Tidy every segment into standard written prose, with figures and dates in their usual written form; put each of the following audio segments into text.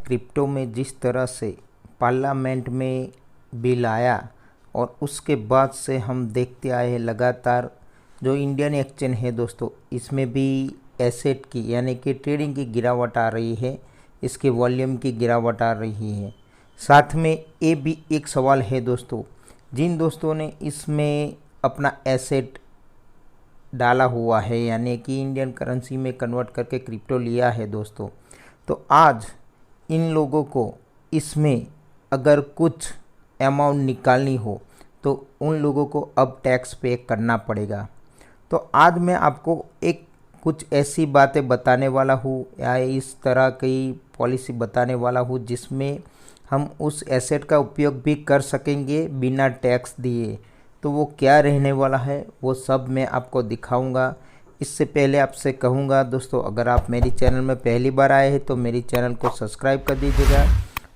Crypto में जिस तरह से पार्लियामेंट में बिल आया और उसके बाद से हम देखते आए हैं लगातार जो इंडियन एक्सचेंज है दोस्तों, इसमें भी एसेट की यानी कि ट्रेडिंग की गिरावट आ रही है, इसके वॉल्यूम की गिरावट आ रही है। साथ में ये भी एक सवाल है दोस्तों, जिन दोस्तों ने इसमें अपना एसेट डाला हुआ है यानी कि इंडियन करेंसी में कन्वर्ट करके क्रिप्टो लिया है दोस्तों, तो आज इन लोगों को इसमें अगर कुछ अमाउंट निकालनी हो तो उन लोगों को अब टैक्स पे करना पड़ेगा। तो आज मैं आपको एक कुछ ऐसी बातें बताने वाला हूँ या इस तरह की पॉलिसी बताने वाला हूँ जिसमें हम उस एसेट का उपयोग भी कर सकेंगे बिना टैक्स दिए। तो वो क्या रहने वाला है वो सब मैं आपको दिखाऊंगा। इससे पहले आपसे कहूँगा दोस्तों, अगर आप मेरी चैनल में पहली बार आए हैं तो मेरी चैनल को सब्सक्राइब कर दीजिएगा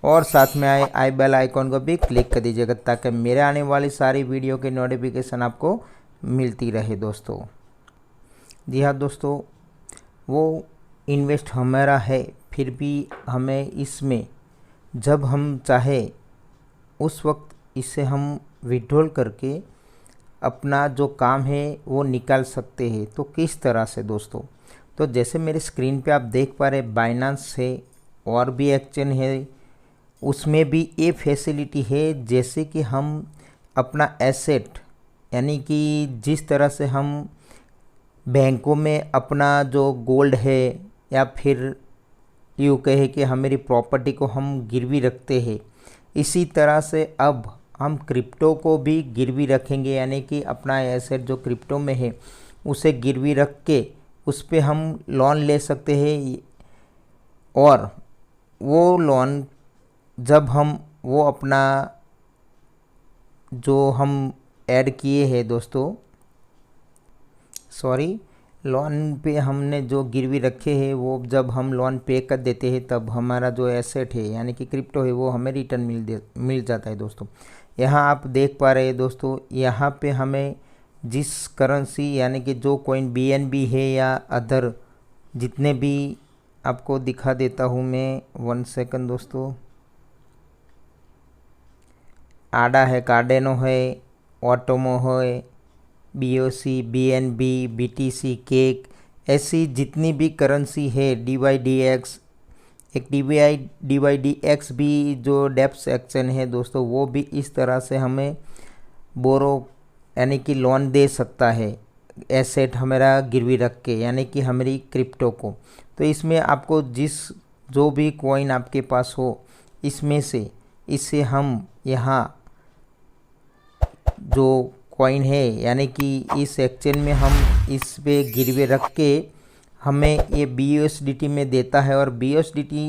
और साथ में आई बेल आइकॉन को भी क्लिक कर दीजिएगा ताकि मेरे आने वाली सारी वीडियो की नोटिफिकेशन आपको मिलती रहे दोस्तों। जी हाँ दोस्तों, वो इन्वेस्ट हमारा है, फिर भी हमें इसमें जब हम चाहे उस वक्त इसे हम विड्रॉल करके अपना जो काम है वो निकाल सकते हैं। तो किस तरह से दोस्तों, तो जैसे मेरे स्क्रीन पे आप देख पा रहे बाइनांस है और भी एक्सचेंज है, उसमें भी ये फैसिलिटी है जैसे कि हम अपना एसेट यानी कि जिस तरह से हम बैंकों में अपना जो गोल्ड है या फिर यूँ कहे कि हमारी प्रॉपर्टी को हम गिरवी रखते हैं, इसी तरह से अब हम क्रिप्टो को भी गिरवी रखेंगे यानी कि अपना एसेट जो क्रिप्टो में है उसे गिरवी रख के उस पे हम लोन ले सकते हैं। और वो लोन जब हम वो अपना जो हम ऐड किए हैं दोस्तों, लोन पे हमने जो गिरवी रखे हैं वो जब हम लोन पे कर देते हैं तब हमारा जो एसेट है यानी कि क्रिप्टो है वो हमें रिटर्न मिल जाता है दोस्तों। यहाँ आप देख पा रहे हैं दोस्तों, यहाँ पे हमें जिस करेंसी यानी कि जो कॉइन BNB है या अदर जितने भी आपको दिखा देता हूँ मैं, 1 सेकंड दोस्तों। आडा है, कार्डेनो है, ऑटोमो है, BOC, BNB, BTC, केक, ऐसी जितनी भी करेंसी है, DYDX, एक DYDX भी जो डेप्स एक्सचेंज है दोस्तों, वो भी इस तरह से हमें बोरो यानी कि लोन दे सकता है एसेट हमारा गिरवी रख के यानी कि हमारी क्रिप्टो को। तो इसमें आपको जो भी कॉइन आपके पास हो इसमें से इसे हम यहाँ जो कॉइन है यानी कि इस एक्सचेंज में हम इस पे गिरवे रख के हमें ये BUSDT में देता है और BUSDT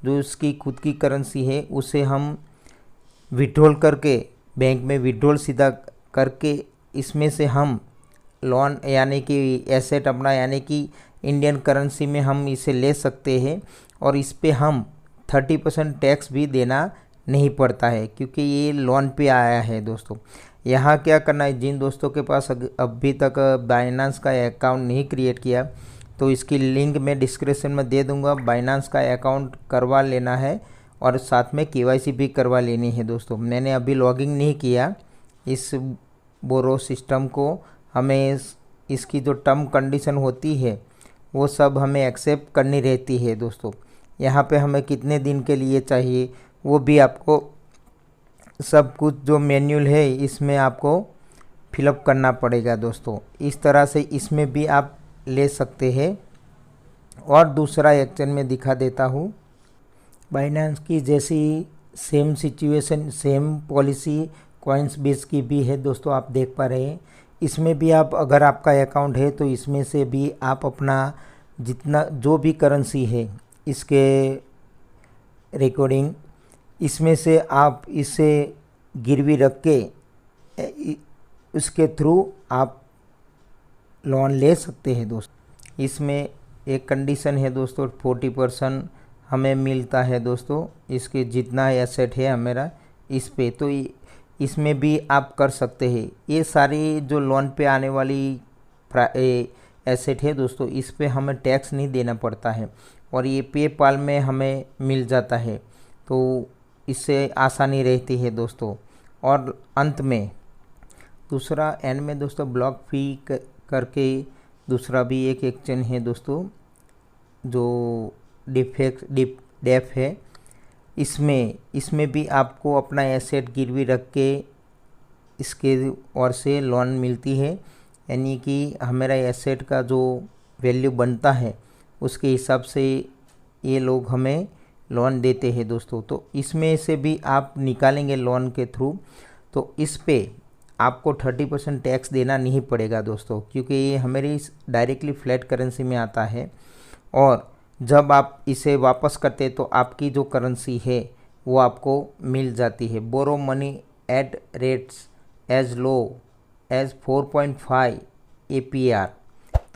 जो उसकी खुद की करेंसी है उसे हम विड्रॉल करके बैंक में विड्रॉल सीधा करके इसमें से हम लोन यानी कि एसेट अपना यानी कि इंडियन करेंसी में हम इसे ले सकते हैं और इस पे हम 30% टैक्स भी देना नहीं पड़ता है क्योंकि ये लोन पे आया है दोस्तों। यहाँ क्या करना है, जिन दोस्तों के पास अभी तक बाइनांस का अकाउंट नहीं क्रिएट किया तो इसकी लिंक मैं डिस्क्रिप्शन में दे दूंगा। बाइनांस का अकाउंट करवा लेना है और साथ में KYC भी करवा लेनी है दोस्तों। मैंने अभी लॉगिन नहीं किया इस बोरो सिस्टम को, हमें इसकी जो टर्म कंडीशन होती है वो सब हमें एक्सेप्ट करनी रहती है दोस्तों। यहाँ पे हमें कितने दिन के लिए चाहिए वो भी आपको सब कुछ जो मैन्युअल है इसमें आपको फिलअप करना पड़ेगा दोस्तों। इस तरह से इसमें भी आप ले सकते हैं। और दूसरा एक्सचेंज में दिखा देता हूँ, बाइनांस की जैसी सेम सिचुएशन सेम पॉलिसी कॉइन्सबेस की भी है दोस्तों। आप देख पा रहे हैं इसमें भी आप अगर आपका अकाउंट है तो इसमें से भी आप अपना जितना जो भी करेंसी है इसके रिकॉर्डिंग इसमें से आप इसे गिरवी रख के उसके थ्रू आप लोन ले सकते हैं दोस्तों। इसमें एक कंडीशन है दोस्तों, 40% हमें मिलता है दोस्तों इसके जितना एसेट है हमारा इस पे। तो इसमें भी आप कर सकते हैं। ये सारी जो लोन पे आने वाली एसेट है दोस्तों, इस पे हमें टैक्स नहीं देना पड़ता है। और ये पेपाल में हमें मिल जाता है, तो इससे आसानी रहती है दोस्तों। और अंत में दूसरा एंड में दोस्तों ब्लॉक फी करके दूसरा भी एक एक्सचेंज है दोस्तों जो डेफ है। इसमें भी आपको अपना एसेट गिरवी रख के इसके ओर से लोन मिलती है, यानी कि हमारा एसेट का जो वैल्यू बनता है उसके हिसाब से ये लोग हमें लोन देते हैं दोस्तों। तो इसमें से भी आप निकालेंगे लोन के थ्रू, तो इस पे आपको 30% टैक्स देना नहीं पड़ेगा दोस्तों, क्योंकि ये हमारी डायरेक्टली फ्लैट करेंसी में आता है। और जब आप इसे वापस करते तो आपकी जो करेंसी है वो आपको मिल जाती है। Borrow money at rates as low as 4.5 APR।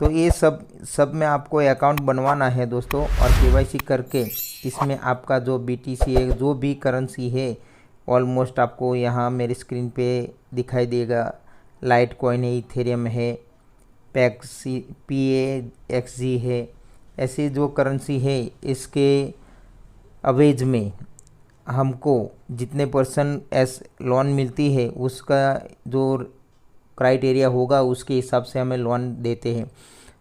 तो ये सब में आपको अकाउंट बनवाना है दोस्तों, और KYC करके इसमें आपका जो BTC है, जो भी करेंसी है, ऑलमोस्ट आपको यहाँ मेरी स्क्रीन पे दिखाई देगा। लाइट कॉइन है, इथेरियम है, PAXG है, ऐसी जो करेंसी है इसके अवेज में हमको जितने % लोन मिलती है उसका जो क्राइटेरिया होगा उसके हिसाब से हमें लोन देते हैं।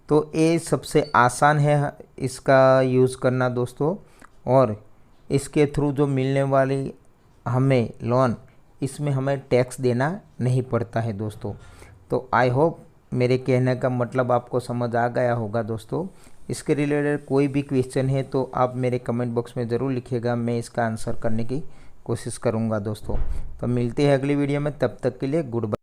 तो ये सबसे आसान है इसका यूज़ करना दोस्तों, और इसके थ्रू जो मिलने वाली हमें लोन, इसमें हमें टैक्स देना नहीं पड़ता है दोस्तों। तो आई होप मेरे कहने का मतलब आपको समझ आ गया होगा दोस्तों। इसके रिलेटेड कोई भी क्वेश्चन है तो आप मेरे कमेंट बॉक्स में ज़रूर लिखिएगा, मैं इसका आंसर करने की कोशिश करूँगा दोस्तों। तो मिलते हैं अगली वीडियो में, तब तक के लिए गुड बाय।